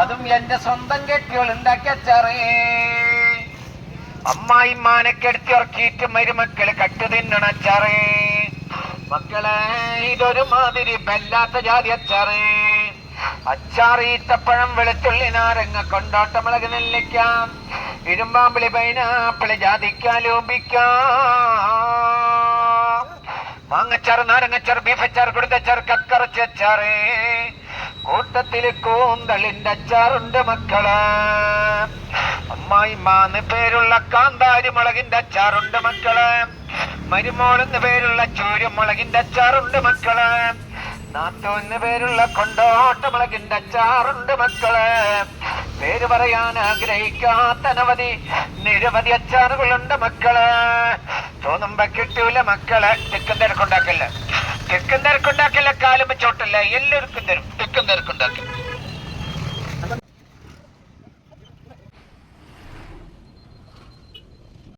അതും എന്റെ സ്വന്തം കെട്ടിയോൾ ഉണ്ടാക്കിയ അച്ചാറേ. അമ്മായിമാനെ കെടുത്തിറക്കിയിട്ട് മരുമക്കള് കട്ടു തിന്നണ അച്ചാറേ. മക്കളെ ഇതൊരു മാതിരി ബല്ലാത്ത ജാതി അച്ചാറേ. അച്ചാറ് ഈത്തപ്പഴം വെളുത്തുള്ളി നാരങ്ങ കൊണ്ടാട്ടമുളക് നെല്ലിക്ക ഇരുമ്പാമ്പിളി പൈനാപ്പിളി ജാതിക്ക ലൂപിക്ക മാങ്ങച്ചാറ് നാരങ്ങച്ചാറ് ബീഫച്ചാറ് കൊടുത്തച്ചാറ് കക്കറച്ചച്ചാറേ. കൂട്ടത്തില് കൂന്തളിന്റെ അച്ചാറുണ്ട് മക്കള്. അമ്മായിമാന്ന് പേരുള്ള കാന്താരി മുളകിന്റെ അച്ചാറുണ്ട് മക്കള്. മരുമോളെന്ന് പേരുള്ള ചൂരമുളകിന്റെ അച്ചാറുണ്ട് മക്കള്. നാത്തോന്ന് പേരുള്ള കൊണ്ടോട്ടമുളകിന്റെ അച്ചാറുണ്ട് മക്കള്. പേര് പറയാൻ ആഗ്രഹിക്കാത്ത നിരവധി അച്ചാറുകളുണ്ട് മക്കള്. തോന്നുമ്പോ കിട്ടൂല മക്കളെ. തെക്കും തിരക്കുണ്ടാക്കില്ല കാലും ചോട്ടില്ല എല്ലാവർക്കും തരും. തെക്കും തിരക്കുണ്ടാക്കില്ല.